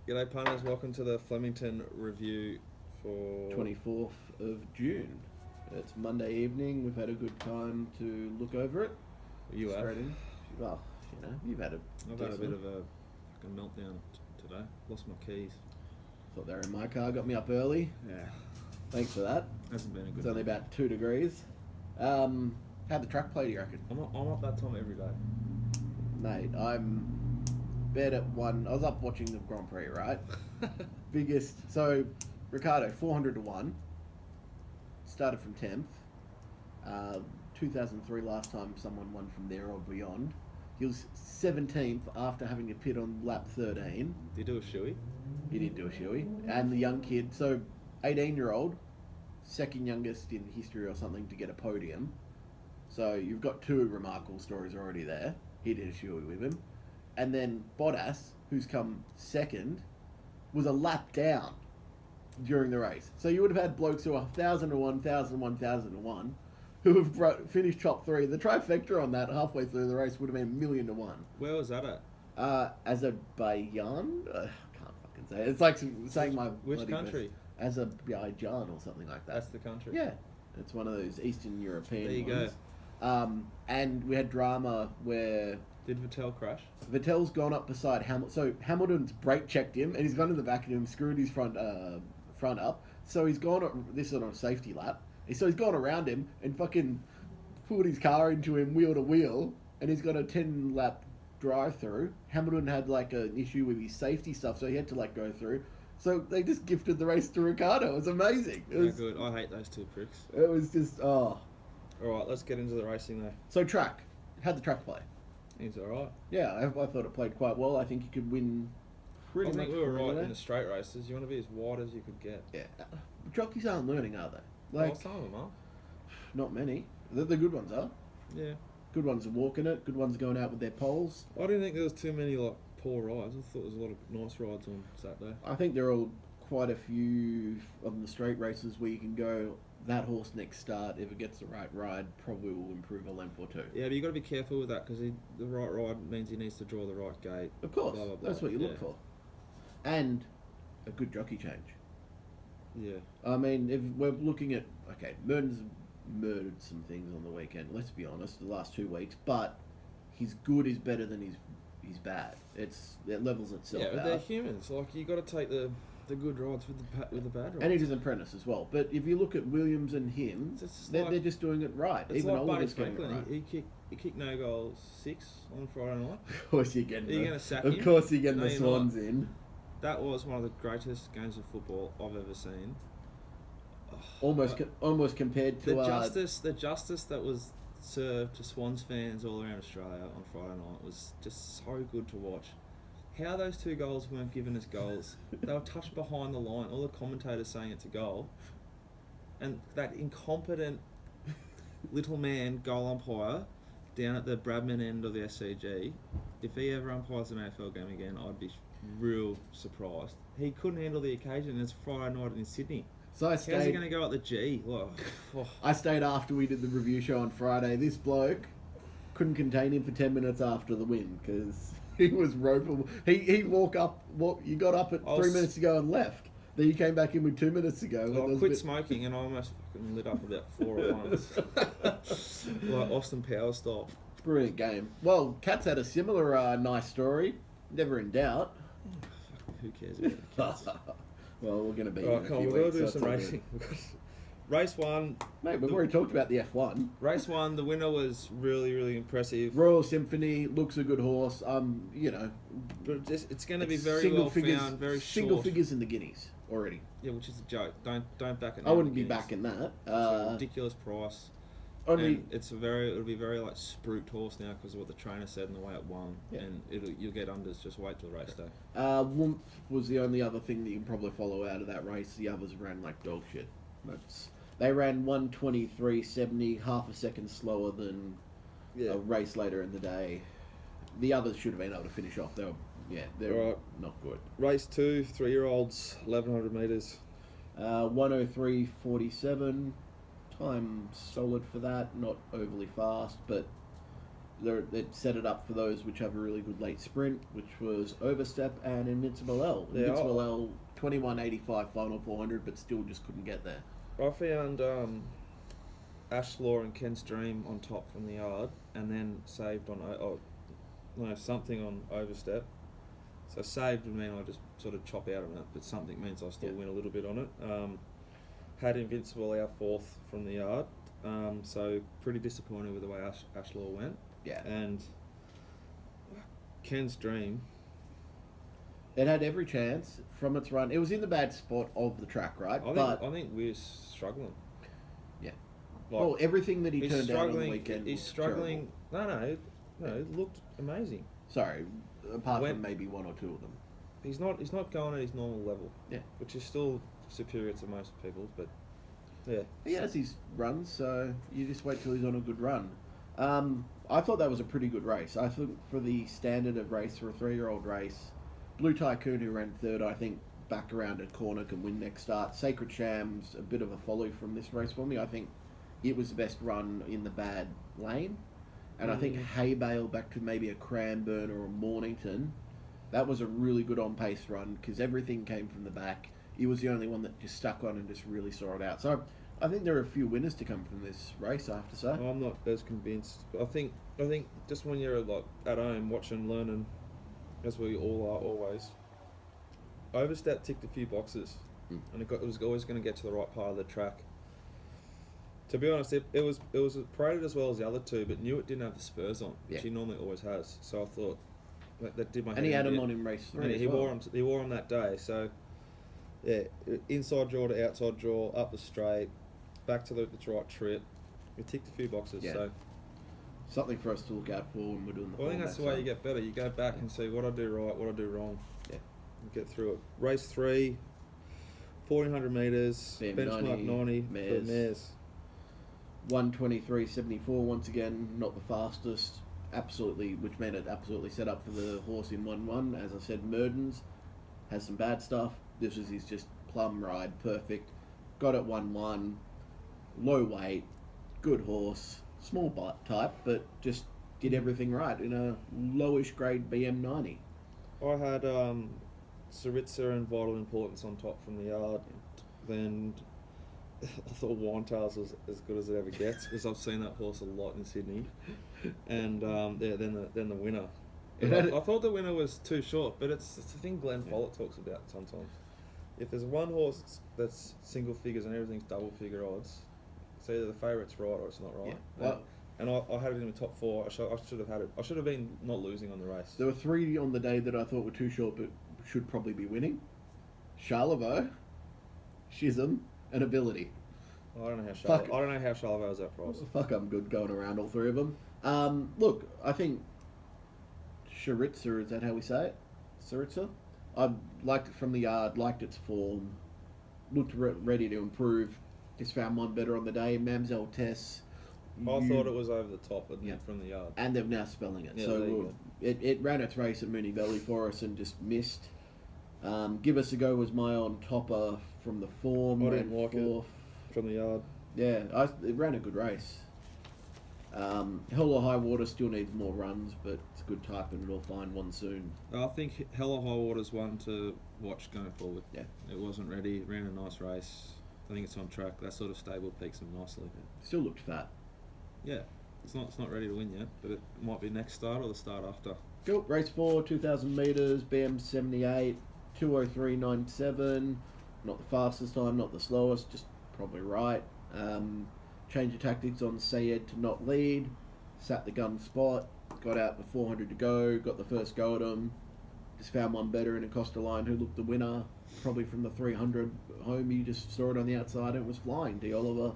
G'day punters, welcome to the Flemington review for 24th of June. It's Monday evening. We've had a good time to look over it. You have. Straight in. Well, you've had a I've had a bit decent of a fucking meltdown today. Lost my keys. Thought they were in my car. Got me up early. Yeah. Thanks for that. Hasn't been a good It's only one. about 2 degrees. How'd the track play, do you reckon? I'm up that time every day. Mate, I'm bed at 1. I was up watching the Grand Prix, right? Biggest. So, Ricardo, 400 to 1. Started from 10th. 2003 last time someone won from there or beyond. He was 17th after having to pit on lap 13. Did you do a shoey? He did do a shoey. And the young kid, so 18-year-old, second youngest in history or something to get a podium. So you've got two remarkable stories already there. He did a shoey with him. And then Bottas, who's come second, was a lap down during the race. So you would have had blokes who are 1,000 to 1, 1,000 to 1, 1,000 to 1, who have finished top three. The trifecta on that halfway through the race would have been 1,000,000 to 1. Where was that at? Azerbaijan? Can't fucking say it. It's like saying my Which bloody country? best. Azerbaijan or something like that. That's the country. Yeah. It's one of those Eastern European There you ones. go. And we had drama where Did Vettel crash? Vettel's gone up beside Hamilton. So Hamilton's brake checked him, and he's gone to the back of him, screwed his front up. So he's gone. This is on a safety lap. So he's gone around him and fucking pulled his car into him wheel to wheel, and he's got a 10-lap drive-through. Hamilton had like an issue with his safety stuff, so he had to like go through. So they just gifted the race to Ricciardo. It was amazing. It was good. I hate those two pricks. It was just Alright, let's get into the racing though. So track. How'd the track play? It's alright. Yeah, I thought it played quite well. I think you could win pretty I much. think we were right anywhere. in the straight races. You want to be as wide as you could get. Yeah. Jockeys aren't learning, are they? Like, Some of them are. not many. The good ones are. Yeah. Good ones are walking it. Good ones are going out with their poles. I didn't think there was too many like poor rides. I thought there was a lot of nice rides on Saturday. I think there are quite a few on the straight races where you can go, that horse next start, if it gets the right ride, probably will improve a length or two. Yeah, but you got to be careful with that because the right ride means he needs to draw the right gate. Of course, blah, blah, blah. that's what you look for. And a good jockey change. Yeah. I mean, if we're looking at, okay, Merton's murdered some things on the weekend, let's be honest, the last 2 weeks, but his good is better than his bad. It levels itself Yeah, but out. they're humans. Like you got to take the good rides with the bad rides. And he's an apprentice as well. But if you look at Williams and him, they're just doing it right. It's Even like Oliver's Barry getting it Franklin. right. He kicked no goals 6 on Friday night. Of course you're getting Are you going to sack Of him? course you're getting No, the you're Swans not. in. That was one of the greatest games of football I've ever seen. Almost compared to the justice that was served to Swans fans all around Australia on Friday night was just so good to watch. How those 2 goals weren't given as goals. They were touched behind the line. All the commentators saying it's a goal. And that incompetent little man goal umpire down at the Bradman end of the SCG, if he ever umpires an AFL game again, I'd be real surprised. He couldn't handle the occasion. It's Friday night in Sydney. So How's he going to go up the G? Like, I stayed after we did the review show on Friday. This bloke couldn't contain him for 10 minutes after the win because he was ropeable. He you got up at 3 minutes ago and left. Then you came back in with 2 minutes ago. I quit smoking and I almost fucking lit up about 4 at once. Like Austin Powers style. Brilliant game. Well, Cats had a similar nice story. Never in doubt. Who cares about the Cats? Well, we're going to be Right, in a come few on, we've got weeks, to do so some it's all racing. Race 1. Mate, we've already talked about the F1. Race 1, the winner was really, really impressive. Royal Symphony looks a good horse. But it's going to be very single well figures, found, very single short. figures in the guineas already. Yeah, which is a joke. Don't back it. I wouldn't be backing that. It's a ridiculous price. Only And it'll be very like spruiked horse now because of what the trainer said and the way it won. Yeah. And you'll get unders. Just wait till race day. Woomph was the only other thing that you can probably follow out of that race. The others ran like dog shit. They ran 1:23.70, half a second slower than a race later in the day. The others should have been able to finish off. They're Right. not good. Race 2, 3-year-olds, 1100 metres. 1:03.47. Time solid for that. Not overly fast, but it set it up for those which have a really good late sprint, which was Overstep and Invincible L. Yeah, Invincible L, 21.85 final 400, but still just couldn't get there. I found Ashlaw and Ken's Dream on top from the yard, and then saved on something on Overstep. So saved would mean I just sort of chop out on it, but something means I still win a little bit on it. Had Invincible our fourth from the yard, so pretty disappointed with the way Ashlaw went. Yeah. And Ken's Dream. It had every chance from its run. It was in the bad spot of the track, right? I think we're struggling. Yeah. Like, well, everything that he turned down on the weekend. He's struggling. Terrible. No, it looked amazing. Sorry, apart from maybe one or two of them. He's not going at his normal level. Yeah. Which is still superior to most people, but yeah. He has his runs, so you just wait till he's on a good run. I thought that was a pretty good race. I think for the standard of race for a 3-year-old race, Blue Tycoon, who ran third, I think back around a corner can win next start. Sacred Shams, a bit of a follow from this race for me. I think it was the best run in the bad lane. And I think Haybale back to maybe a Cranbourne or a Mornington, that was a really good on-pace run because everything came from the back. He was the only one that just stuck on and just really saw it out. So I think there are a few winners to come from this race, I have to say. I'm not as convinced. I think just when you're like at home watching, learning, as we all are always, Overstep ticked a few boxes, and it was always going to get to the right part of the track. To be honest, it was paraded as well as the other two, but knew it didn't have the spurs on, which he normally always has. So I thought that did my head. And he had them on in race 3. And he wore them that day. So yeah, inside draw to outside draw, up the straight, back to the right trip. We ticked a few boxes. Yeah. So something for us to look out for when we're doing the. Well, I think that's the way you get better. You go back and see what I do right, what I do wrong. Yeah. And get through it. Race 3, 1400 metres, benchmark 90 for mares. 1:23.74 once again, not the fastest. Absolutely, which meant it absolutely set up for the horse in 1-1. As I said, Murdens has some bad stuff. This was his just plum ride, perfect. Got it 1-1, low weight, good horse, small type, but just did everything right in a lowish grade BM90. I had Saritza and Vital Importance on top from the yard. Then I thought Winetails was as good as it ever gets because I've seen that horse a lot in Sydney. And then the winner. I thought the winner was too short, but it's the thing Glenn Follett talks about sometimes. If there's one horse that's single figures and everything's double figure odds, it's either the favourite's right or it's not right. Yeah. Well, and I had it in the top 4. I should have had it. I should have been not losing on the race. There were 3 on the day that I thought were too short, but should probably be winning. Charlevoix, Chisholm, and Ability. I don't know how Charlevoix is that price. Fuck, I'm good going around all 3 of them. Look, I think Saritza, is that how we say it? Saritza? I liked it from the yard, liked its form, looked ready to improve. Just found one better on the day. Mamselle Tess. I thought it was over the top from the yard. And they're now spelling it. Yeah, so it ran its race at Moonee Valley for us and just missed. Give Us a Go was my on topper from the form. I didn't like it from the yard. Yeah, it ran a good race. Hell or High Water still needs more runs, but it's a good type and it'll find one soon. I think Hell or High Water's one to watch going forward. Yeah. It wasn't ready, ran a nice race. I think it's on track. That sort of stable peaks him nicely. Still looked fat. Yeah. It's not ready to win yet, but it might be next start or the start after. Cool. Race 4, 2,000 metres, BM 78, 2:03.97. Not the fastest time, not the slowest, just probably right. Change of tactics on Sayed to not lead. Sat the gun spot. Got out the 400 to go. Got the first go at him. Just found one better in Acosta Line who looked the winner. Probably from the 300 home. You just saw it on the outside and it was flying. D. Oliver.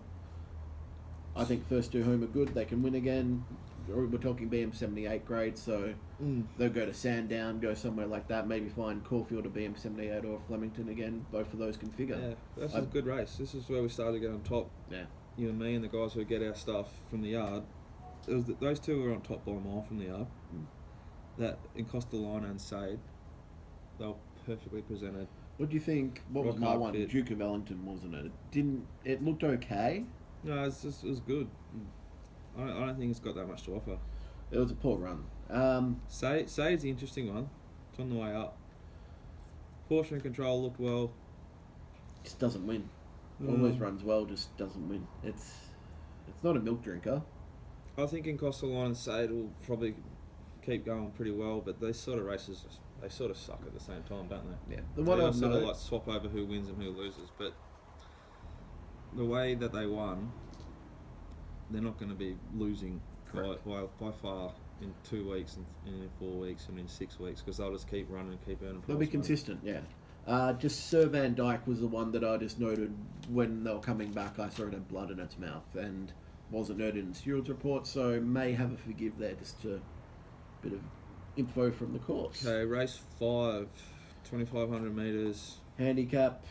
I think first 2 home are good. They can win again. We're talking BM 78 grade, so they'll go to Sandown, go somewhere like that. Maybe find Caulfield or BM 78 or Flemington again. Both of those can figure. Yeah, this is a good race. This is where we started to get on top. Yeah. You and me and the guys who get our stuff from the yard. Those 2 were on top by a mile from the yard. That in Costa Line and Sade, they were perfectly presented. What do you think? What was my one? Fit. Duke of Ellington, wasn't it? It looked okay. No, it was good. I don't think it's got that much to offer. It was a poor run. Say it's the interesting one. It's on the way up. Portion and control looked well. Just doesn't win. Always runs well, just doesn't win. It's not a milk drinker. I think in Costaline and Sade will probably keep going pretty well, but these sort of races, they sort of suck at the same time, don't they? Yeah. The one they I sort of like swap over who wins and who loses, but the way that they won, they're not going to be losing by far in 2 weeks and in 4 weeks and in 6 weeks, because they'll just keep running and keep earning. They'll be consistent, yeah. Just Sir Van Dyke was the one that I just noted when they were coming back. I saw it had blood in its mouth and wasn't noted in the steward's report, so may have a forgive there, just a bit of info from the course. Okay, race 5, 2,500 metres. Handicap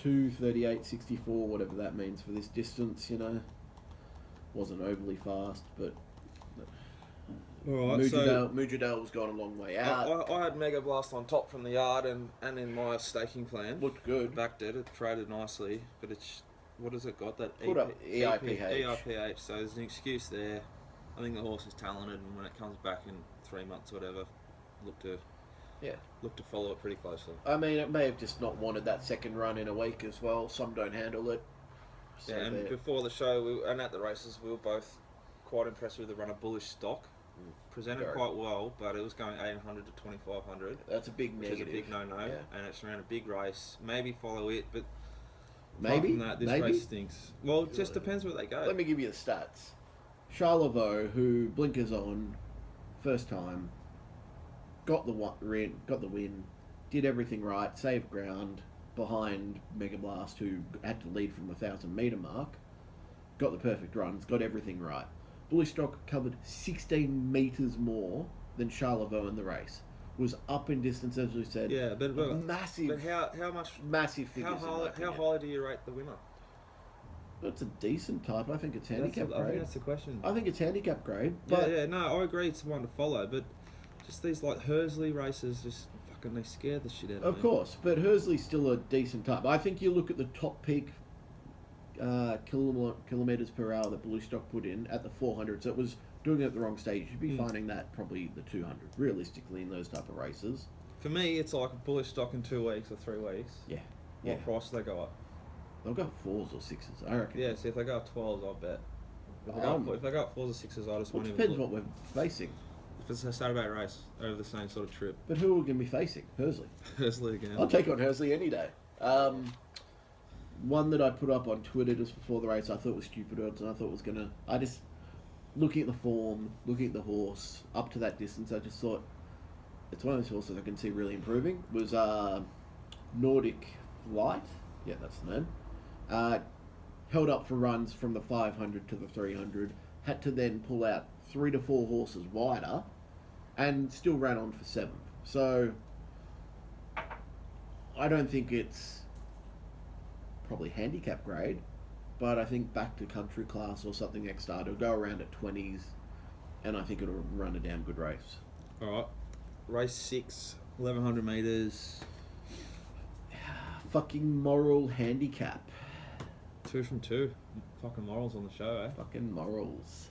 2:38.64, whatever that means for this distance, Wasn't overly fast, but All right, Mujadale's gone a long way out. I had Mega Blast on top from the yard and in my staking plan. Looked good. Backed it traded nicely, but it's, what has it got? That Put up EIPH. EIPH, so there's an excuse there. I think the horse is talented, and when it comes back in 3 months or whatever, look to follow it pretty closely. I mean, it may have just not wanted that second run in a week as well. Some don't handle it. So yeah, and before the show and at the races, we were both quite impressed with the run of Bullish Stock. Presented quite well, but it was going 800 to 2,500. That's a big negative. Which is a big no-no, and it's around a big race. Maybe follow it, but maybe from that, this race stinks. Well, it just depends where they go. Let me give you the stats. Charlevoix, who blinkers on, first time, got the win, did everything right, saved ground behind Mega Blast, who had to lead from the 1,000-metre mark, got the perfect runs, got everything right. Bullish Stock covered 16 metres more than Charlevoix in the race. Was up in distance, as we said. Yeah, but massive. But how much? Massive figures. How high do you rate the winner? It's a decent type. I think it's handicap grade. I think that's the question. I think it's handicap grade. But no, I agree it's one to follow, but just these like Hersley races, just fucking they scare the shit out of me. Of course, but Hersley's still a decent type. I think you look at the top peak kilometres per hour that Blue Stock put in at the 400, so it was doing it at the wrong stage. You'd be finding that probably the 200, realistically, in those type of races. For me, it's like a Bullish Stock in 2 weeks or 3 weeks. Yeah. What price do they go up? They'll go 4s or 6s, I reckon. Yeah, see, if they go up 12s, I'll bet. If they go up 4s or 6s, I just won't even depends what we're facing. If it's a Saturday race over the same sort of trip. But who are we going to be facing? Hersley. Hersley again. I'll take on Hersley any day. One that I put up on Twitter just before the race, I thought was stupid odds, and I thought was going to... looking at the form, looking at the horse, up to that distance, I just thought it's one of those horses I can see really improving. Was Nordic Light. Yeah, that's the name. Held up for runs from the 500 to the 300. Had to then pull out 3 to 4 horses wider, and still ran on for 7th. So I don't think it's probably handicap grade, but I think back to country class or something next start, it'll go around at 20s, and I think it'll run a damn good race. Alright. Race 6, 1,100 metres. Fucking moral handicap. 2 from 2. Fucking morals on the show, eh? Fucking morals.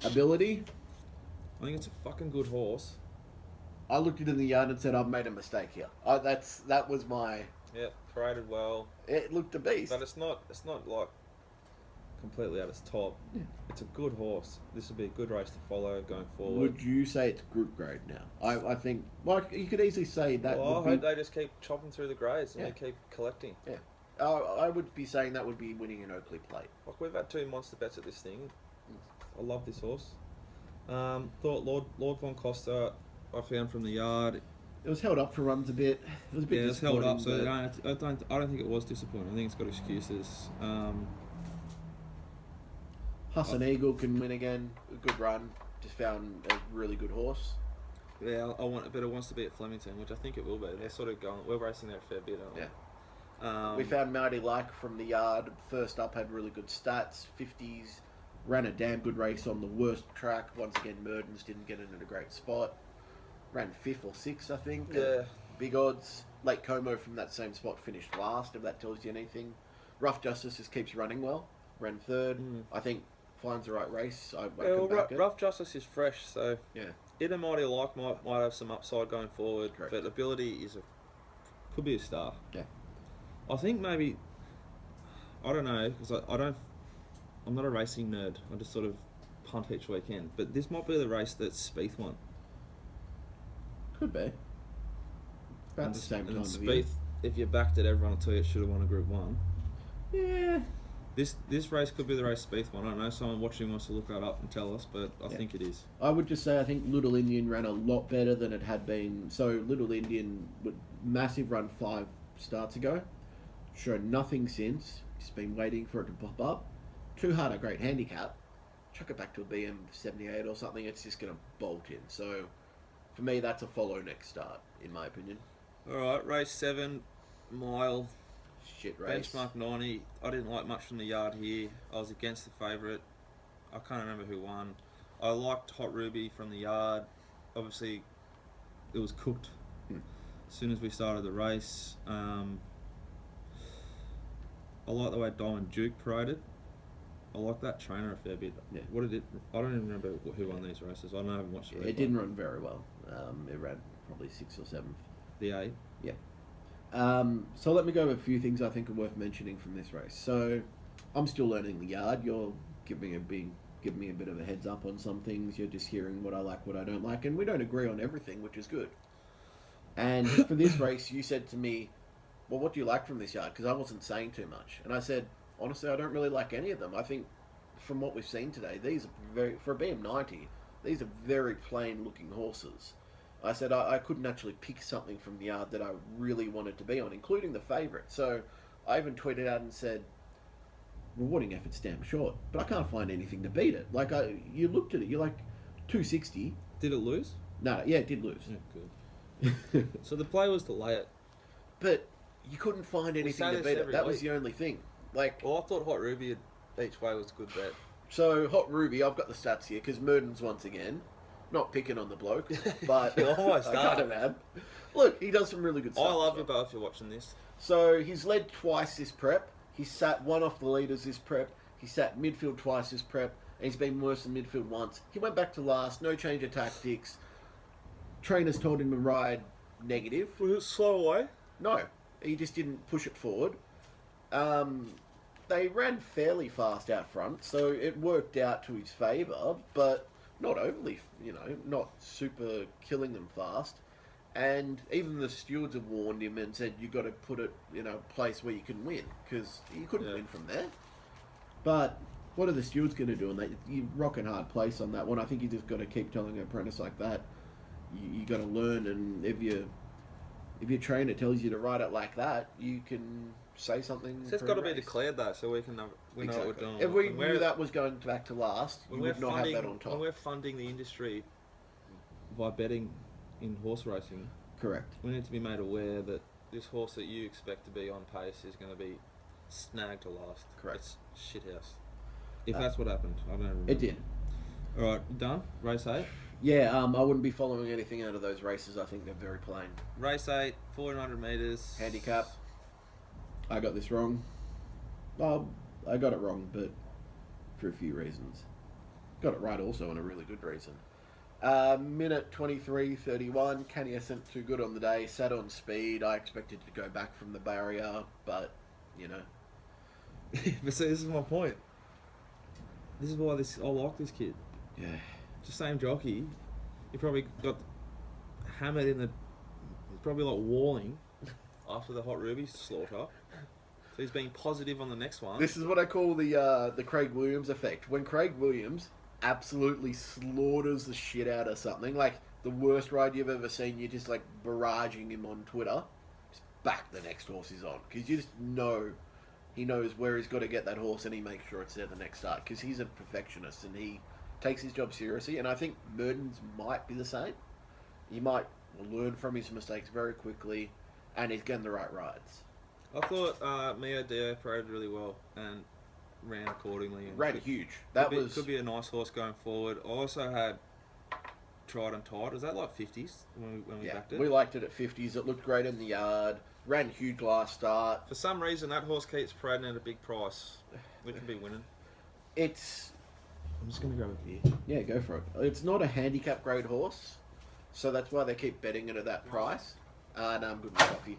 Ability? I think it's a fucking good horse. I looked it in the yard and said, I've made a mistake here. That was my... Yeah, paraded well. It looked a beast. But it's not like completely at its top. Yeah. It's a good horse. This would be a good race to follow going forward. Would you say it's group grade now? I think, like, you could easily say that. Well, I hope they just keep chopping through the grades and they keep collecting. Yeah. I would be saying that would be winning an Oakley plate. Like, we've had 2 monster bets at this thing. I love this horse. Thought Lord Von Costa, I found from the yard. It was held up for runs a bit. It was a bit disappointing. It was held up, so I don't think it was disappointing. I think it's got excuses. Hassan Eagle can win again. A good run. Just found a really good horse. Yeah, but it wants to be at Flemington, which I think it will be. They're sort of going. We're racing there a fair bit, aren't we? Yeah. We found Marty Like from the yard. First up, had really good stats, 50s. Ran a damn good race on the worst track. Once again, Merdens didn't get in at a great spot. Ran 5th or 6th, I think. Yeah. Big odds. Lake Como from that same spot finished last, if that tells you anything. Rough Justice just keeps running well. Ran 3rd. I think finds the right race, I Yeah, can back it. Rough Justice is fresh, so Yeah, it and Mighty Like might have some upside going forward. Correct. But ability could be a star. Yeah. I think maybe, I don't know, because I'm not a racing nerd. I just sort of punt each weekend. But this might be the race that Spieth won. could be. About the same time of year. Spieth, if you backed it, everyone will tell you it should have won a Group 1. Yeah. This race could be the race Spieth won. I don't know, someone watching wants to look that up and tell us, but I Yeah. think it is. I would just say I think Little Indian ran a lot better than it had been. So Little Indian would massive run 5 starts ago. Shown nothing since. Just been waiting for it to pop up. Too hard a great handicap. Chuck it back to a BM 78 or something. It's just going to bolt in. So for me, that's a follow next start, in my opinion. All right, race 7, mile. Shit race. Benchmark 90. I didn't like much from the yard here. I was against the favourite. I can't remember who won. I liked Hot Ruby from the yard. Obviously, it was cooked as soon as we started the race. I like the way Diamond Duke paraded. I like that trainer a fair bit. Yeah. What did it? I don't even remember who won these races. I know I haven't watched the It didn't run very well. It ran probably 6th or 7th. The A. Yeah. So let me go with a few things I think are worth mentioning from this race. So I'm still learning the yard. You're giving me a bit of a heads up on some things. You're just hearing what I like, what I don't like, and we don't agree on everything, which is good. And for this race, you said to me, well, what do you like from this yard? Because I wasn't saying too much. And I said, honestly, I don't really like any of them. I think from what we've seen today, these are for a BM90, these are very plain looking horses. I said I couldn't actually pick something from the yard that I really wanted to be on, including the favourite. So I even tweeted out and said, rewarding effort's damn short, but I can't find anything to beat it. Like, you looked at it, you're like, 260. Did it lose? No, yeah, it did lose. Yeah, good. So the play was to lay it. But you couldn't find anything to beat it. That was the only thing. Like, Well, I thought Hot Ruby each way was a good bet. so Hot Ruby, I've got the stats here, because Merden's once again, not picking on the bloke, but You almost I kind are. of am. Look, he does some really good stuff. I love as you well. both if you're watching this. So he's led twice this prep. He sat one off the leaders this prep. He sat midfield twice this prep. And he's been worse than midfield once. He went back to last. No change of tactics. Trainers told him to ride negative. Was it slow away? No, he just didn't push it forward. They ran fairly fast out front, so it worked out to his favour, but not overly, not super killing them fast. And even the stewards have warned him and said, you've got to put it in a place where you can win, because you couldn't win from there. But what are the stewards going to do? And you rock and hard place on that one. I think you just got to keep telling an apprentice like that, you got to learn, and if your trainer tells you to ride it like that, you can say something. So it's got to be declared though, so we know what we're doing. If we knew that was going back to last, we would not have that on top. When we're funding the industry by betting in horse racing, correct, we need to be made aware that this horse that you expect to be on pace is going to be snagged to last. Correct. It's shithouse. If that's what happened, I don't remember. It did. All right, done. Race 8. Yeah, I wouldn't be following anything out of those races. I think they're very plain. Race 8, 1400 metres. Handicap. I got this wrong. Well, I got it wrong, but for a few reasons. Got it right also on a really good reason. Minute 23:31. Canny isn't too good on the day. Sat on speed. I expected to go back from the barrier, but, But see, this is my point. This is why I like this kid. Yeah. It's the same jockey. He probably got hammered in the... He's probably like walling after the Hot Ruby slaughter. So he's being positive on the next one. This is what I call the Craig Williams effect. When Craig Williams absolutely slaughters the shit out of something, like the worst ride you've ever seen, you're just like barraging him on Twitter, just back the next horse he's on. Because you just know he knows where he's got to get that horse and he makes sure it's there the next start. Because he's a perfectionist and he takes his job seriously. And I think Merden's might be the same. He might learn from his mistakes very quickly and he's getting the right rides. I thought Mio Dio paraded really well and ran accordingly. And Ran huge. Could be a nice horse going forward. I also had Tried and Tied. Was that like 50s when we backed it? We liked it at 50s. It looked great in the yard. Ran huge last start. For some reason, that horse keeps parading at a big price. We could be winning. It's I'm just going to go with beer. Yeah, go for it. It's not a handicap grade horse, so that's why they keep betting it at that price. No, I'm good with coffee.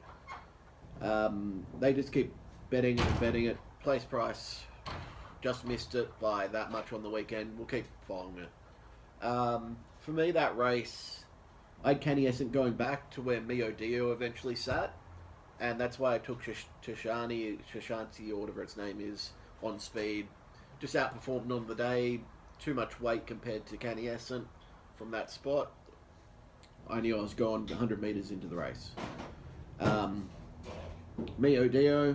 They just keep betting it and betting it. Place price, just missed it by that much on the weekend. We'll keep following it. For me, that race, I had Kenny Essent going back to where Mio Dio eventually sat, and that's why I took Shashanti, or whatever its name is, on speed. Just outperformed on the day. Too much weight compared to Kenny Essent from that spot. I knew I was going 100 metres into the race. Mio Dio,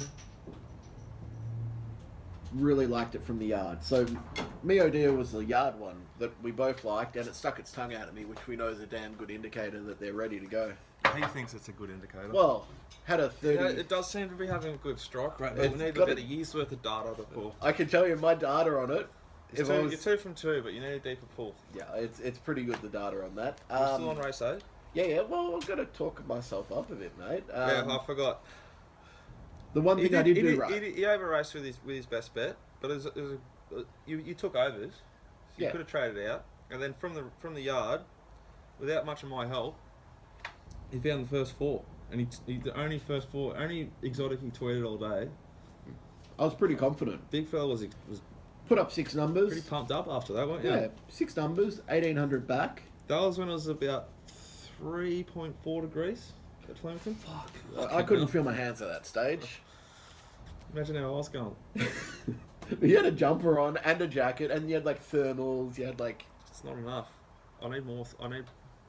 really liked it from the yard. So Mio Dio was the yard one that we both liked, and it stuck its tongue out at me, which we know is a damn good indicator that they're ready to go. He thinks it's a good indicator. Well, had a 30... It does seem to be having a good strike rate, but we need about a year's worth of data to pull. I can tell you my data on it. You're 2 from 2, but you need a deeper pull. Yeah, it's pretty good, the data on that. You're still on race 8? Yeah, well, I've got to talk myself up a bit, mate. Yeah, I forgot. The one thing I did do right... He over-raced with his best bet, but you took overs, so you could have traded out, and then from the yard, without much of my help, he found the first 4, and he the only first 4, only exotic he tweeted all day. I was pretty confident. Big fella was put up 6 numbers. Pretty pumped up after that, weren't you? Yeah, 6 numbers, 1,800 back. That was when it was about 3.4 degrees at Flemington. Fuck. I couldn't feel my hands at that stage. Imagine how I was going. You had a jumper on and a jacket, and you had like thermals. You had like... It's not enough. I need more. I need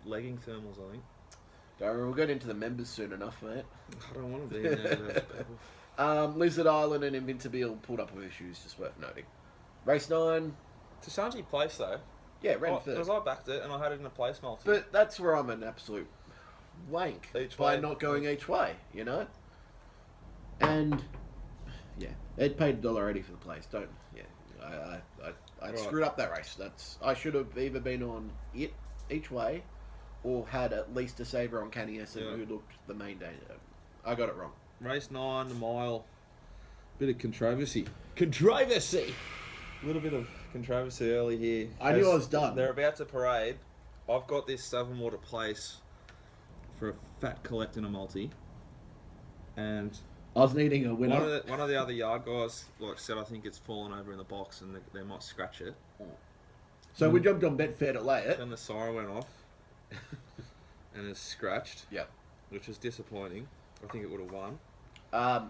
legging thermals, I think. Don't worry, we'll get into the members soon enough, mate. I don't want to be in there with those people. Lizard Island and Invincible pulled up with issues, just worth noting. Race 9. Tashanti place though. Yeah, ran third. Because I backed it and I had it in a place multi. But that's where I'm an absolute wank Each by way. not going each way, you know? And, yeah, it paid $1.80 for the place. Don't, yeah. I screwed up that race. I should have either been on it each way or had at least a saver on Kenny Essent, who looked the main danger. I got it wrong. Race 9, the mile. Bit of controversy. Controversy! A little bit of controversy early here. I knew I was done. They're about to parade. I've got this Southern Water place for a fat collect in a multi. And I was needing a winner. one of the other yard guys said I think it's fallen over in the box and they might scratch it. So we jumped on Betfair to lay it. Then the siren went off and it's scratched. Yep. Which was disappointing. I think it would have won.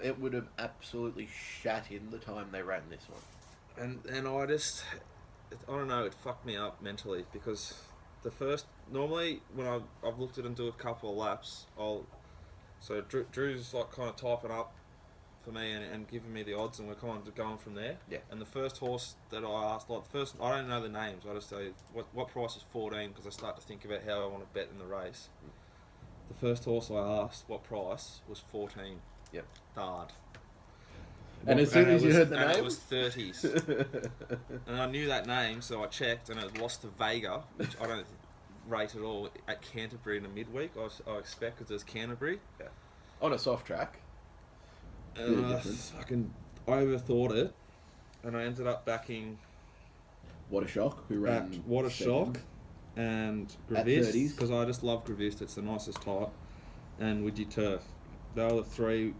It would have absolutely shat in the time they ran this one. And I don't know, it fucked me up mentally because normally when I've looked at it and do a couple of laps, so Drew's like kind of typing up for me and giving me the odds and we're kind of going from there. Yeah. And the first horse that I asked, I don't know the names, I just tell you what price is 14 because I start to think about how I want to bet in the race. The first horse I asked what price was 14. Yep. Dard. And as soon as you heard the name? It was 30s. And I knew that name, so I checked, and it lost to Vega, which I don't rate at all, at Canterbury in the midweek. I expect because there's Canterbury. Yeah. On a soft track. And I overthought it, and I ended up backing... What a Shock, who ran What a second. Shock, and At Gravist, 30s. because I just love Gravist, it's the nicest type, and Widgie Turf. They were the 3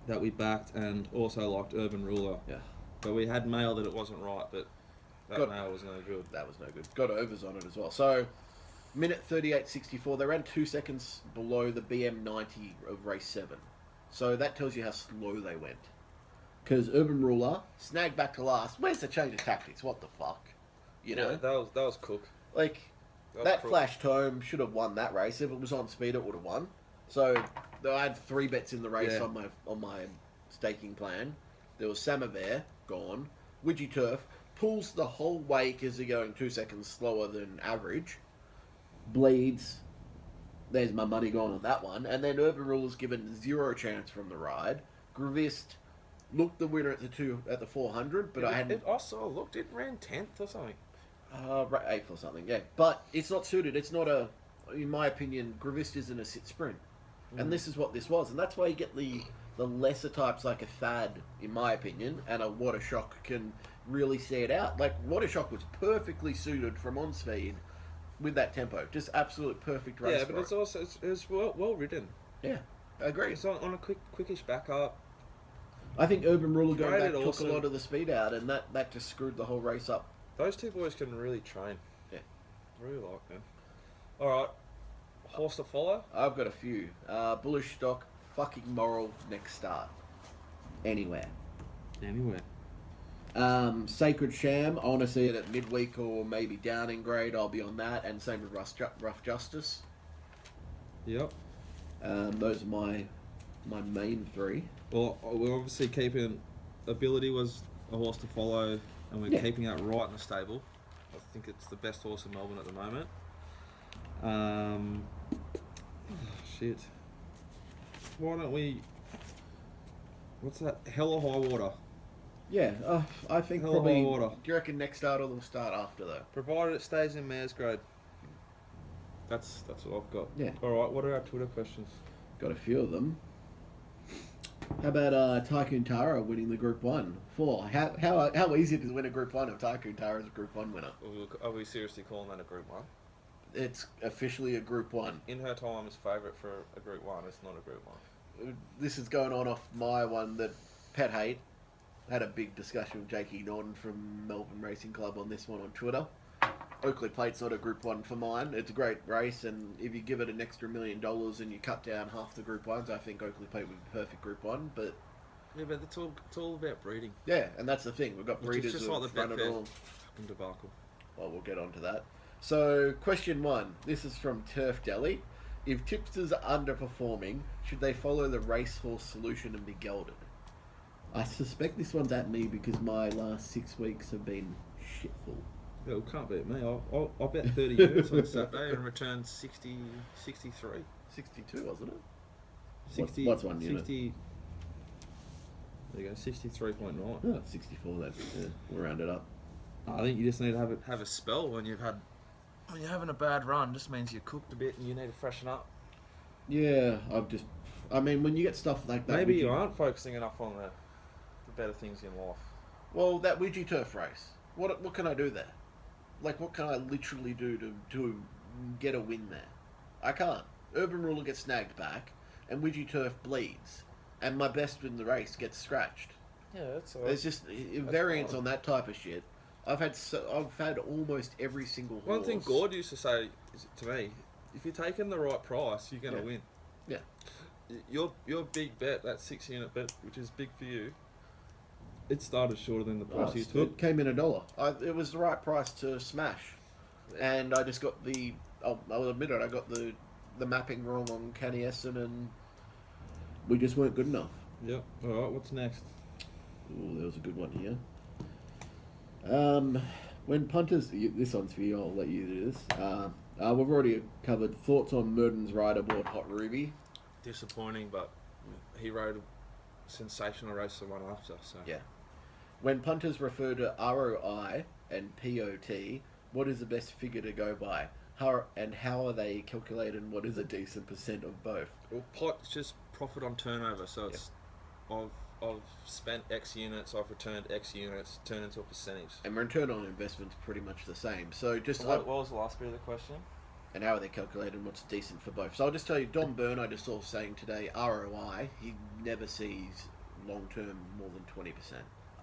that we backed, and also liked Urban Ruler. Yeah. But we had mail that it wasn't right, but that mail was no good. That was no good. Got overs on it as well. So, minute 38.64. They ran 2 seconds below the BM90 of race 7. So that tells you how slow they went. Because Urban Ruler snagged back to last. Where's the change of tactics? What the fuck? You know? Yeah, that was Cook. Like, that flashed home, should have won that race. If it was on speed, it would have won. So, I had 3 bets in the race on my staking plan. There was Samovar, gone. Widgie Turf pulls the whole way because they're going 2 seconds slower than average. Bleeds. There's my money gone on that one. And then Urban Ruler's given 0 chance from the ride. Gravist looked the winner at the 400, but I hadn't... It ran 10th or something. 8th or something, yeah. But it's not suited. It's not in my opinion, Gravist isn't a sit sprint. And this is what this was. And that's why you get the lesser types like a Thad, in my opinion, and a Water Shock can really see it out. Like, Water Shock was perfectly suited from on speed with that tempo. Just absolute perfect race. Yeah, but it's also it's well ridden. Yeah, I agree. It's on a quickish backup. I think Urban Ruler going Graded back took also. a lot of the speed out, and that just screwed the whole race up. Those two boys can really train. Yeah. Really like them. Alright. Horse to follow? I've got a few. Bullish Stock, fucking moral, next start. Anywhere. Anywhere. Sacred Sham, I want to see it at midweek or maybe down in grade. I'll be on that, and same with Rough Justice. Yep. Those are my main three. Well, we're obviously keeping Ability was a horse to follow, and we're keeping that right in the stable. I think it's the best horse in Melbourne at the moment. Shit. Why don't we? What's that? Hell or High Water. Yeah, I think Hell or probably. High Water. Do you reckon next start or the start after though? Provided it stays in mare's grade. That's what I've got. Yeah. All right. What are our Twitter questions? Got a few of them. How about Tycoon Tara winning the Group 1? How easy it is to win a Group 1 if Tycoon Tara is a Group 1 winner? Are we seriously calling that a Group 1? It's officially a Group 1. In her time as favourite for a Group 1, it's not a Group 1. This is going on off my one that Pet Hate had a big discussion with Jakey Norton from Melbourne Racing Club on this one on Twitter. Oakley Plate's not a Group 1 for mine. It's a great race, and if you give it an extra $1 million and you cut down half the Group 1s, I think Oakley Plate would be perfect Group 1. But yeah, but it's all about breeding. Yeah, and that's the thing. We've got breeders just who like the run it all. Fucking debacle. Well, we'll get on to that. So, question 1. This is from Turf Deli. If tipsters are underperforming, should they follow the racehorse solution and be gelded? I suspect this one's at me because my last 6 weeks have been shitful. Yeah, it can't beat me. I'll bet 30 units on Saturday and return 63. 62, wasn't it? 60, What's one unit? 60, there you go, 63.9. Oh, 64, that's, we'll round it up. I think you just need to have a spell when you're having a bad run. Just means you're cooked a bit and you need to freshen up. Yeah, I mean, when you get stuff like that... Maybe you aren't focusing enough on the better things in life. Well, that Ouija Turf race, what can I do there? Like, what can I literally do to get a win there? I can't. Urban Ruler gets snagged back, and Ouija Turf bleeds, and my best in the race gets scratched. Yeah, that's all right. There's just variance on that type of shit. I've had almost every single horse. One thing Gord used to say to me, if you're taking the right price, you're going to win. Yeah. Your big bet, that 6 unit bet, which is big for you, it started shorter than the price you took. It came in $1. It was the right price to smash, and I just got I'll admit it. I got the mapping wrong on Canny Essen, and we just weren't good enough. Yep. All right. What's next? Oh, there was a good one here. When punters, this one's for you. I'll let you do this. We've already covered thoughts on Merton's rider aboard Hot Ruby. Disappointing, but he rode a sensational race the one after. So yeah. When punters refer to ROI and POT, what is the best figure to go by? How are they calculated, and what is a decent percent of both? Well, pot's just profit on turnover. So it's I've spent X units, I've returned X units, turn into a percentage. And return on investment's pretty much the same. So just what was the last bit of the question? And how are they calculated, and what's decent for both? So I'll just tell you, Don Byrne, I just saw saying today, ROI, he never sees long term more than 20%.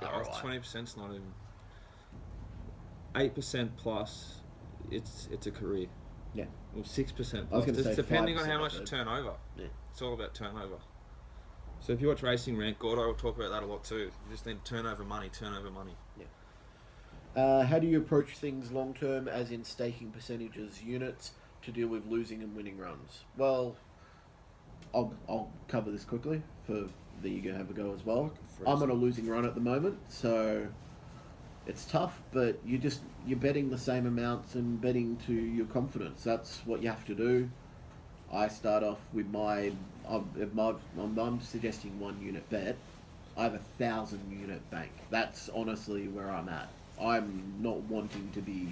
ROI. 20%'s not even 8% plus. It's a career. Yeah. Well, 6% plus. I was going to say depending 5%, on how much you turn over. Yeah. It's all about turnover. So if you watch Racing Rant, Gordo will talk about that a lot too. You just need turnover money. Yeah. How do you approach things long term, as in staking percentages, units, to deal with losing and winning runs? Well, I'll cover this quickly for that you can have a go as well. I'm on a losing run at the moment, so it's tough, but you're betting the same amounts and betting to your confidence. That's what you have to do. I start off with I'm suggesting 1 unit bet. I have 1,000 unit bank. That's honestly where I'm at. I'm not wanting to be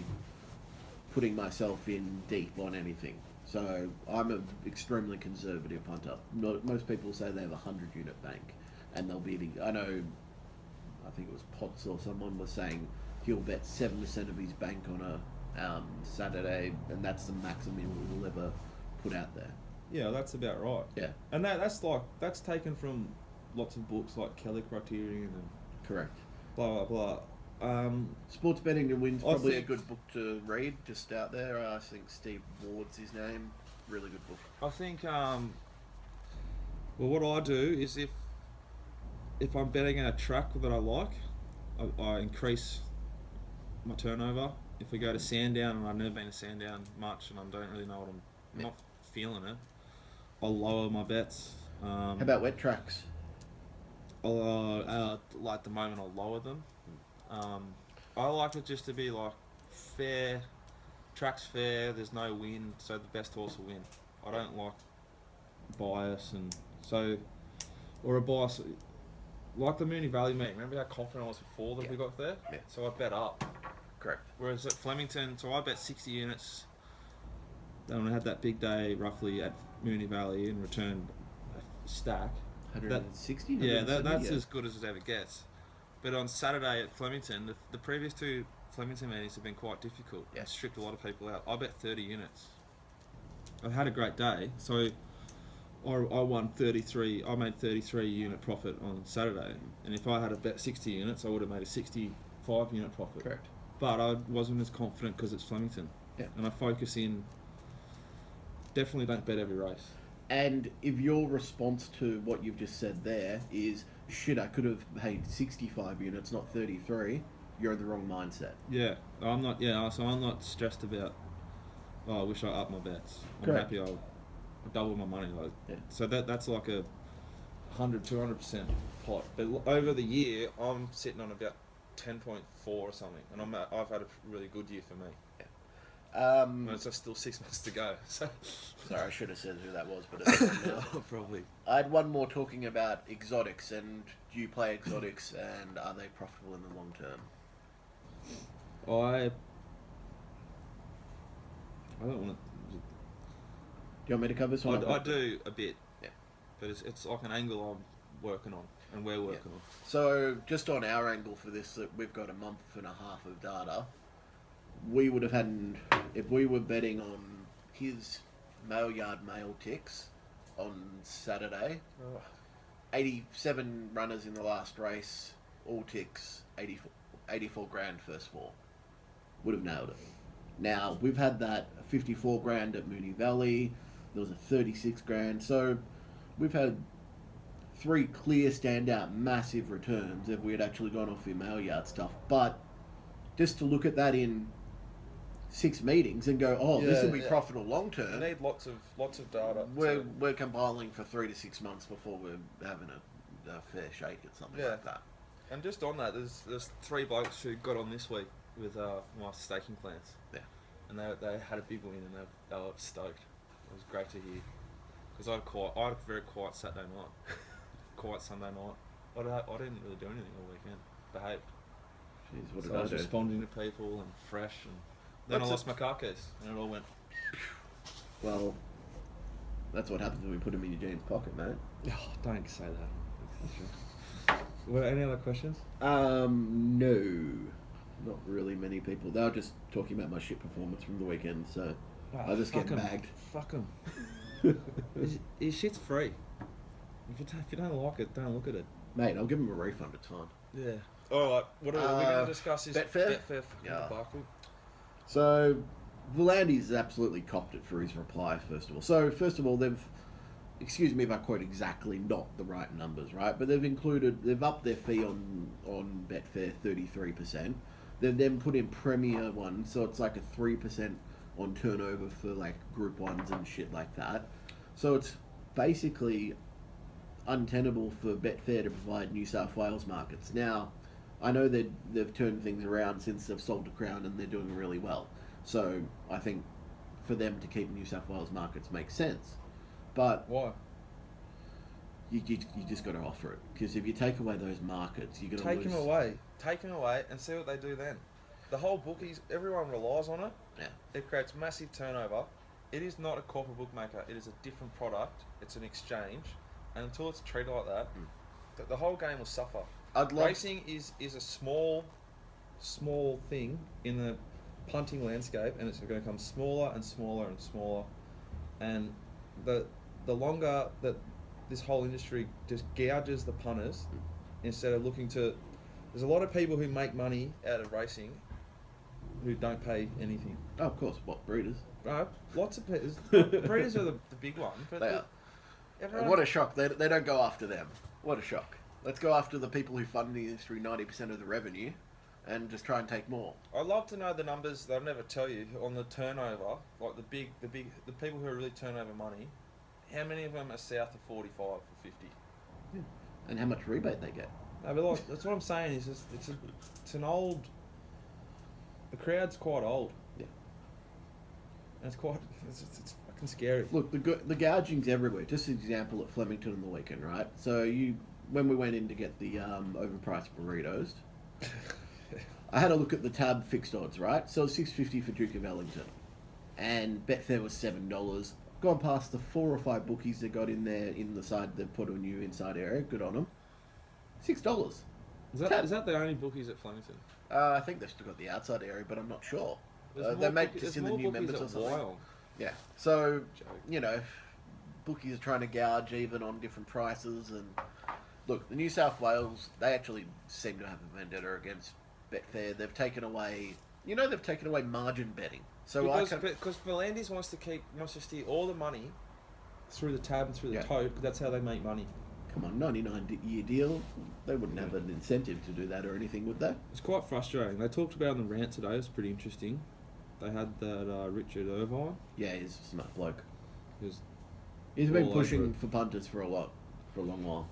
putting myself in deep on anything. So I'm an extremely conservative punter. Most people say they have a 100-unit bank, and they'll be. I know. I think it was Potts or someone was saying he'll bet 7% of his bank on a Saturday, and that's the maximum he'll ever put out there. Yeah, that's about right. Yeah, And that's taken from lots of books like Kelly Criterion and correct. blah blah blah. Sports Betting to Win's I probably a think- good book to read, just out there. I think Steve Ward's his name. Really good book. I think well, what I do is if I'm betting a track that I like, I increase my turnover. If we go to Sandown, and I've never been to Sandown much, and I don't really know what I'm not feeling it, I'll lower my bets. How about wet tracks? Like the moment I'll lower them. I like it just to be like fair, track's fair, there's no wind, so the best horse will win. I don't like bias, and so, or a bias, like the Moonee Valley meet. Remember how confident I was before that we got there? Yeah. So I bet up. Correct. Whereas at Flemington, so I bet 60 units. Then I had that big day roughly at Moonee Valley and returned a stack. 160? Yeah, that's as good as it ever gets. But on Saturday at Flemington, the previous two Flemington meetings have been quite difficult. Yeah. It stripped a lot of people out. I bet 30 units. I had a great day, so I won 33. I made 33 unit profit on Saturday, and if I had a bet 60 units, I would have made a 65 unit profit. Correct. But I wasn't as confident because it's Flemington. Yeah. And I focus in. Definitely don't bet every race. And if your response to what you've just said there is, shit, I could have paid 65 units, not 33, you're in the wrong mindset. Yeah, I'm not. Yeah, so I'm not stressed about. Oh, I wish I upped my bets. I'm Correct. happy I doubled my money. Like, Yeah. So that's like a 100-200% pot. But over the year, I'm sitting on about 10.4 or something, and I've had a really good year for me. And it's still 6 months to go. So Sorry, I should have said who that was, but it's not now. probably. I had one more talking about exotics, and do you play exotics, and are they profitable in the long term? I don't want Do you want me to cover this one? to. I do a bit. Yeah. But it's like an angle I'm working on, and we're working on. So, just on our angle for this, that we've got a month and a half of data. We would have had, if we were betting on his mail yard mail ticks on Saturday, 87 runners in the last race, all ticks, 84 grand first four. Would have nailed it. Now, we've had that 54 grand at Moonee Valley, there was a 36 grand, so we've had 3 clear standout massive returns if we had actually gone off your mail yard stuff. But just to look at that in 6 meetings and go, oh, this will be profitable long You term. need lots of data. We're compiling for 3 to 6 months before we're having a fair shake at something like that. And just on that, there's 3 blokes who got on this week with my staking plans. Yeah. And they had a big win, and they were stoked. It was great to hear. Because I had a very quiet Saturday night, quiet Sunday night. I didn't really do anything all weekend. Behaved. Jeez, what So did I I was do? responding to people and fresh, and then I lost my car keys, and it all went. Well, that's what happens when we put them in your jeans pocket, mate. Oh, don't say that. Well, any other questions? No. Not really many people. They were just talking about my shit performance from the weekend, so I just get bagged. Fuck them. His shit's free. If you don't like it, don't look at it. Mate, I'll give them a refund, it's fine. Yeah. Alright, what are we going to discuss? Is Betfair? Betfair Yeah. debacle. So, Volandi's absolutely copped it for his reply, first of all. So, first of all, excuse me if I quote exactly not the right numbers, right? But they've upped their fee on Betfair 33%. They've then put in Premier one, so it's like a 3% on turnover for like Group 1s and shit like that. So it's basically untenable for Betfair to provide New South Wales markets. Now, I know they've turned things around since they've sold to Crown and they're doing really well. So I think for them to keep New South Wales markets makes sense. But Why? you just got to offer it. Because if you take away those markets, you're going to Take lose. him away. Take him away and see what they do then. The whole bookies, everyone relies on it. Yeah. It creates massive turnover. it is not a corporate bookmaker. It is a different product. It's an exchange, and until it's treated like that, the whole game will suffer. Racing is a small thing in the punting landscape, and it's going to become smaller and smaller and smaller. And the longer that this whole industry just gouges the punters, instead of looking to, there's a lot of people who make money out of racing, who don't pay anything. Oh, of course, what breeders? Right, lots of breeders. Breeders are the big one. But They are. everyone, What a shock! They don't go after them. What a shock! Let's go after the people who fund the industry 90% of the revenue, and just try and take more. I'd love to know the numbers. They'll never tell you on the turnover, like the people who are really turn over money. How many of them are south of 45 or 50? Yeah. And how much rebate they get? No, but like, that's what I'm saying. Is just it's an old. The crowd's quite old. Yeah. And it's fucking scary. Look, the gouging's everywhere. Just an example at Flemington on the weekend, right? So when we went in to get the overpriced burritos, I had a look at the tab fixed odds, right? So $6.50 for Duke of Ellington, and Betfair was $7. Gone past the 4 or 5 bookies they got in there in the side they put a new inside area. Good on them. $6. Is that the only bookies at Flemington? I think they've still got the outside area, but I'm not sure. They make just in the new members or something. Wild. Yeah. So, you know, bookies are trying to gouge even on different prices. And look, the New South Wales, they actually seem to have a vendetta against Betfair. They've taken away margin betting. So because Volandis wants to steer all the money through the tab and through the tote, because that's how they make money. Come on, 99-year deal. They wouldn't have an incentive to do that or anything, would they? It's quite frustrating. They talked about it on the Rant today. It's pretty interesting. They had that Richard Irvine. Yeah, he's a smart bloke. He's been pushing for punters for a long while.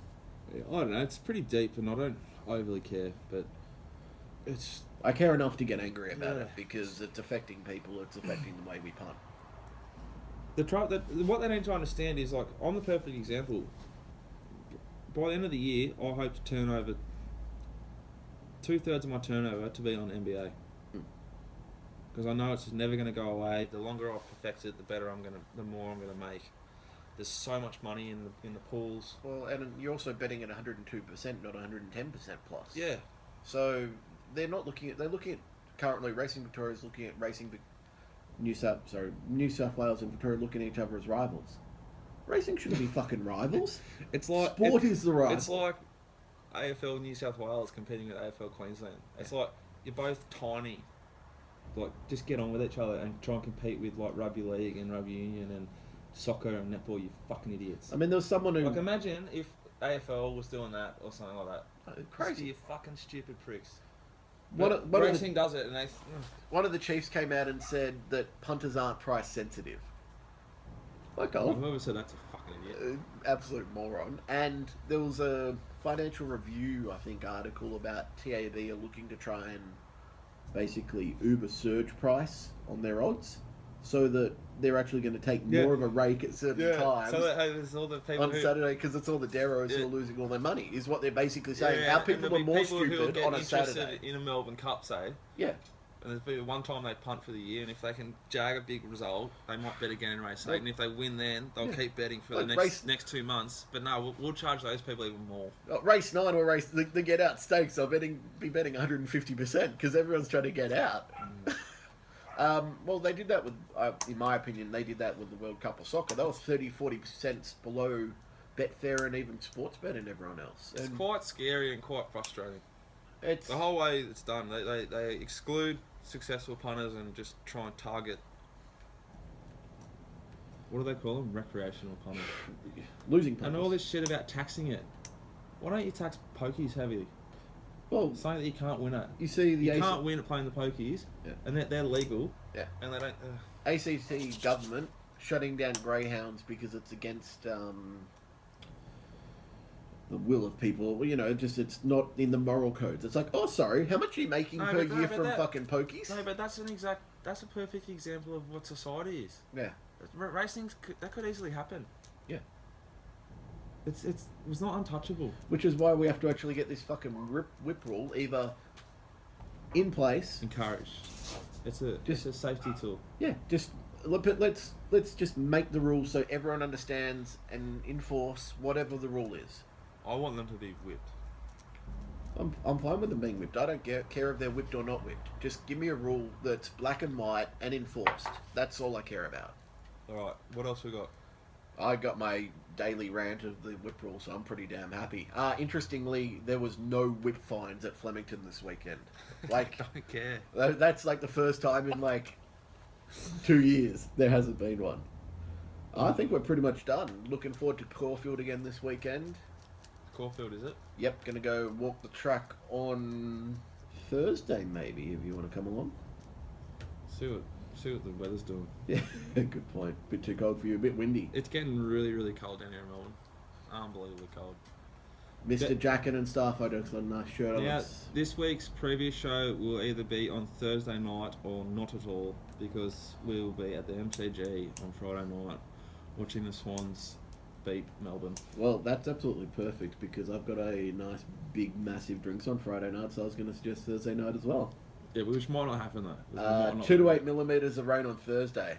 Yeah, I don't know. It's pretty deep, and I don't overly care, but I care enough to get angry about it because it's affecting people. It's affecting the way we punt. What they need to understand is, like, I'm the perfect example. By the end of the year, I hope to turn over 2/3 of my turnover to be on NBA. Because I know it's never going to go away. The longer I perfect it, the more I'm going to make. There's so much money in the pools. Well, and you're also betting at 102%, not 110% plus. Yeah. So they're looking at currently Racing Victoria is looking at New South Wales and Victoria looking at each other as rivals. Racing shouldn't be fucking rivals. It's like sport is the rival. It's like AFL New South Wales competing with AFL Queensland. It's like you're both tiny. Like, just get on with each other and try and compete with like rugby league and rugby union and soccer and netball. You fucking idiots. I mean, there was someone who like, imagine if AFL was doing that or something like that. Crazy. You fucking stupid pricks. Racing does it, and one of the chiefs came out and said that punters aren't price sensitive. Fuck off. Whoever said that's a fucking idiot. Absolute moron. And there was a Financial Review, I think, article about TAB are looking to try and basically Uber surge price on their odds, so that they're actually going to take more of a rake at certain times. So that there's all the people on Saturday, because it's all the Deros who are losing all their money, is what they're basically saying. Our people are more stupid on a Saturday. In a Melbourne Cup, say. Yeah. And there's been one time they punt for the year, and if they can jag a big result, they might bet again in race 8. And if they win then, they'll keep betting for the next 2 months. But no, we'll charge those people even more. Race 9 or the get out stakes, I'll be betting 150% because everyone's trying to get out. Well, they did that with, in my opinion, they did that with the World Cup of Soccer. That was 30-40% below Betfair and even Sportsbet and everyone else. It's quite scary and quite frustrating. It's the whole way it's done. They exclude successful punters and just try and target. What do they call them? Recreational punters. Losing punters. And all this shit about taxing it. Why don't you tax pokies heavily? Well, saying that you can't win it. You see, you can't win at playing the pokies, and they're legal. Yeah. And they don't. ACT government shutting down greyhounds because it's against the will of people. Well, you know, just it's not in the moral codes. It's like, oh, sorry, how much are you making per year from fucking pokies? No, but that's a perfect example of what society is. Yeah. Racing, that could easily happen. Yeah. It was not untouchable. Which is why we have to actually get this fucking whip rule either in place. Encouraged. It's a safety tool. Yeah, just but let's just make the rules so everyone understands and enforce whatever the rule is. I want them to be whipped. I'm fine with them being whipped. I don't care if they're whipped or not whipped. Just give me a rule that's black and white and enforced. That's all I care about. All right, what else we got? I got my daily rant of the whip rule, so I'm pretty damn happy. Interestingly, there was no whip fines at Flemington this weekend. Like, I don't care. that's like the first time in like 2 years there hasn't been one. I think we're pretty much done. Looking forward to Caulfield again this weekend. Caulfield, is it? Yep, gonna go walk the track on Thursday maybe if you want to come along. See what the weather's doing. Yeah, good point. Bit too cold for you, a bit windy. It's getting really, really cold down here in Melbourne. Unbelievably cold. Mr. Jacket and stuff, I just got a nice shirt on. Now, this week's previous show will either be on Thursday night or not at all, because we'll be at the MCG on Friday night watching the Swans beat Melbourne. Well, that's absolutely perfect because I've got a nice, big, massive drinks on Friday night, so I was going to suggest Thursday night as well. Yeah, which might not happen though. 2 to 8 millimetres of rain on Thursday.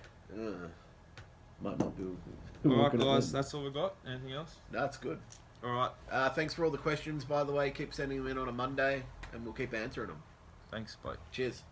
Might not be. Alright guys, that's all we got. Anything else? That's good. Alright. Thanks for all the questions, by the way. Keep sending them in on a Monday, and we'll keep answering them. Thanks, bye. Cheers.